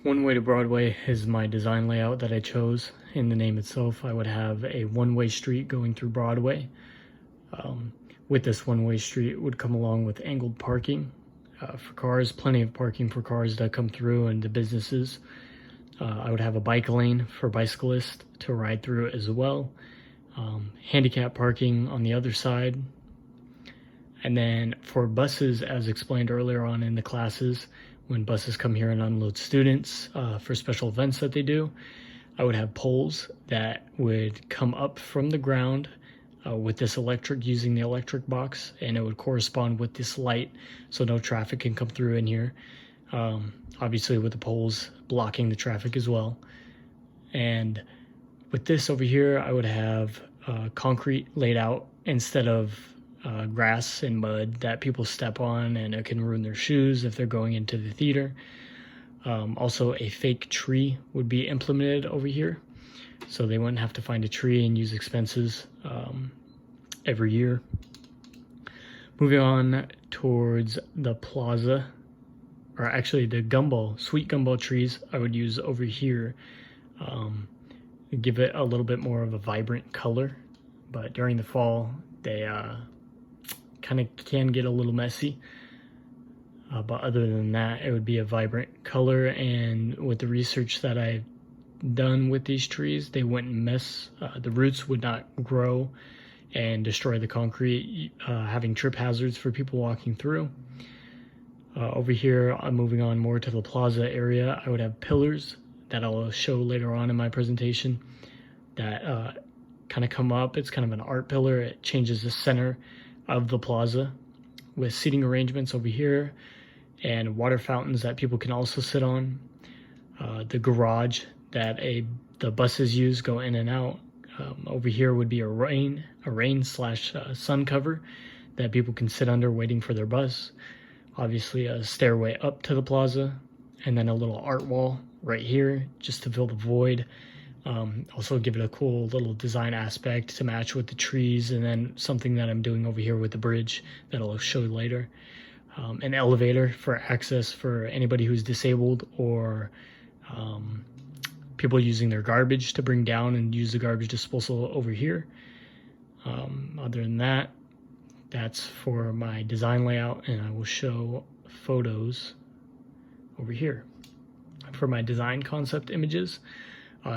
One Way to Broadway is my design layout that I chose. In the name itself, I would have a one-way street going through Broadway. With this one-way street would come along with angled parking for cars, plenty of parking for cars that come through and the businesses. I would have a bike lane for bicyclists to ride through as well. Handicap parking on the other side. And then for buses, as explained earlier on in the classes, when buses come here and unload students for special events that they do, I would have poles that would come up from the ground with this electric, using the electric box, and it would correspond with this light so no traffic can come through in here. Obviously with the poles blocking the traffic as well. And with this over here, I would have concrete laid out instead of grass and mud that people step on, and it can ruin their shoes if they're going into the theater. Also, a fake tree would be implemented over here, so they wouldn't have to find a tree and use expenses every year. Moving on towards the plaza, or actually the gumball, sweet gumball trees I would use over here. Give it a little bit more of a vibrant color, but during the fall they kind of can get a little messy. But other than that, it would be a vibrant color, and with the research that I've done with these trees, they wouldn't mess, the roots would not grow and destroy the concrete, having trip hazards for people walking through. Over here, I'm moving on more to the plaza area. I would have pillars that I'll show later on in my presentation that kind of come up. It's kind of an art pillar. It changes the center of the plaza with seating arrangements over here and water fountains that people can also sit on. The garage that the buses use go in and out. Over here would be a rain slash sun cover that people can sit under waiting for their bus. Obviously a stairway up to the plaza, and then a little art wall right here just to fill the void. Also give it a cool little design aspect to match with the trees, and then something that I'm doing over here with the bridge that I'll show later. An elevator for access for anybody who's disabled, or people using their garbage to bring down and use the garbage disposal over here. Other than that, that's for my design layout, and I will show photos over here. For my design concept images,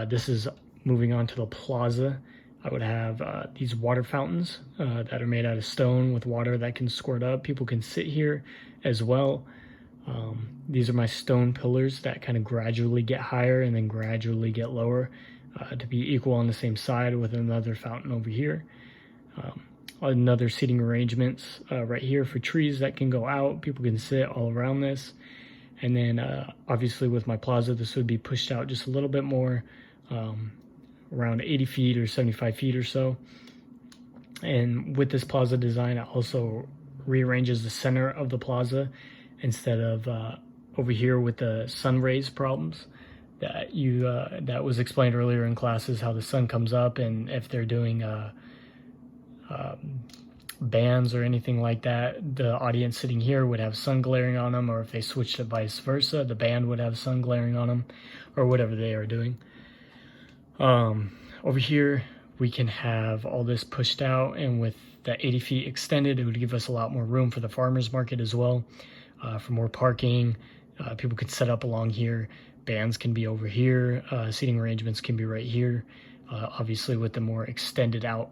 this is moving on to the plaza. I would have these water fountains that are made out of stone with water that can squirt up. People can sit here as well. These are my stone pillars that kind of gradually get higher and then gradually get lower to be equal on the same side, with another fountain over here. Another seating arrangements right here for trees that can go out. People can sit all around this. And then obviously with my plaza, this would be pushed out just a little bit more, around 80 feet or 75 feet or so. And with this plaza design, it also rearranges the center of the plaza instead of over here with the sun rays problems that that was explained earlier in classes, how the sun comes up, and if they're doing bands or anything like that, the audience sitting here would have sun glaring on them, or if they switched it vice versa, the band would have sun glaring on them, or whatever they are doing. Over here we can have all this pushed out, and with the 80 feet extended, it would give us a lot more room for the farmers market as well, for more parking. People could set up along here, bands can be over here, seating arrangements can be right here, obviously with the more extended out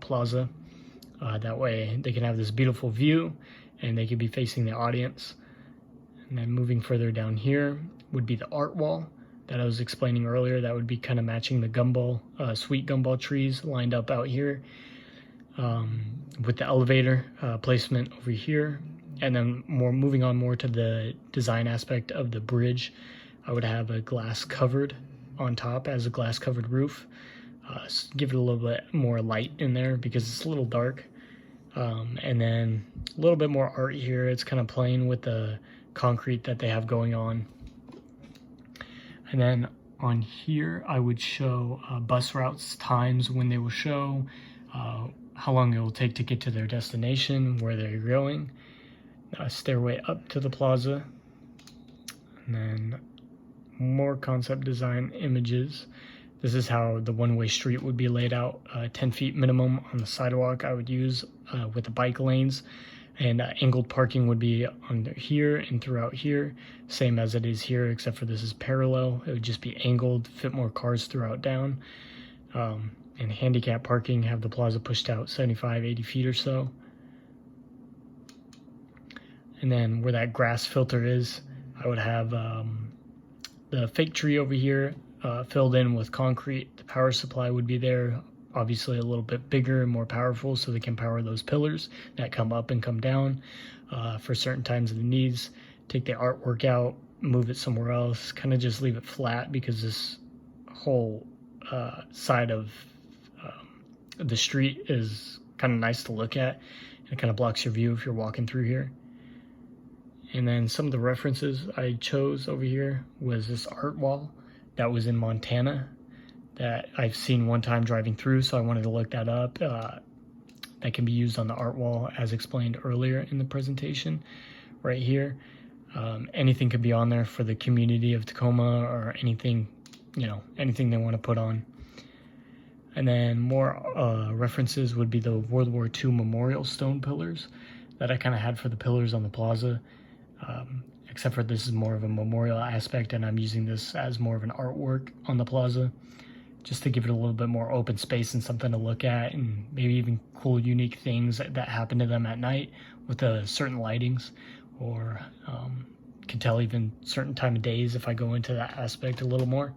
plaza. That way they can have this beautiful view and they could be facing the audience. And then moving further down here would be the art wall that I was explaining earlier. That would be kind of matching the gumball, sweet gumball trees lined up out here, with the elevator placement over here. And then moving on more to the design aspect of the bridge, I would have a glass covered on top as a glass covered roof. Give it a little bit more light in there because it's a little dark. And then a little bit more art here. It's kind of playing with the concrete that they have going on. And then on here, I would show bus routes, times when they will show, how long it will take to get to their destination, where they're going, a stairway up to the plaza, and then more concept design images. This is how the one-way street would be laid out, 10 feet minimum on the sidewalk I would use with the bike lanes, and angled parking would be under here and throughout here, same as it is here, except for this is parallel. It would just be angled, fit more cars throughout down. And handicap parking, have the plaza pushed out 75, 80 feet or so. And then where that grass filter is, I would have the fake tree over here filled in with concrete. The power supply would be there, obviously a little bit bigger and more powerful, so they can power those pillars that come up and come down for certain times of the needs. Take the artwork out, move it somewhere else, kind of just leave it flat, because this whole side of the street is kind of nice to look at. It kind of blocks your view if you're walking through here. And then some of the references I chose over here was this art wall that was in Montana that I've seen one time driving through, so I wanted to look that up. That can be used on the art wall as explained earlier in the presentation right here. Anything could be on there for the community of Tacoma, or anything, anything they want to put on. And then more references would be the World War II memorial stone pillars that I kind of had for the pillars on the plaza. Except for this is more of a memorial aspect, and I'm using this as more of an artwork on the plaza, just to give it a little bit more open space and something to look at, and maybe even cool, unique things that happen to them at night with certain lightings, or can tell even certain time of days if I go into that aspect a little more.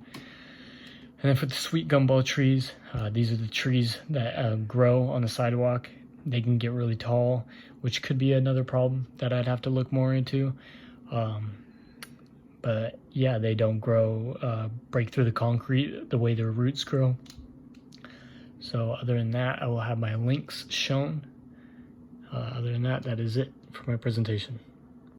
And then for the sweet gumball trees, these are the trees that grow on the sidewalk. They can get really tall, which could be another problem that I'd have to look more into. But yeah, they don't grow, break through the concrete the way their roots grow. So other than that, I will have my links shown. Other than that, that is it for my presentation.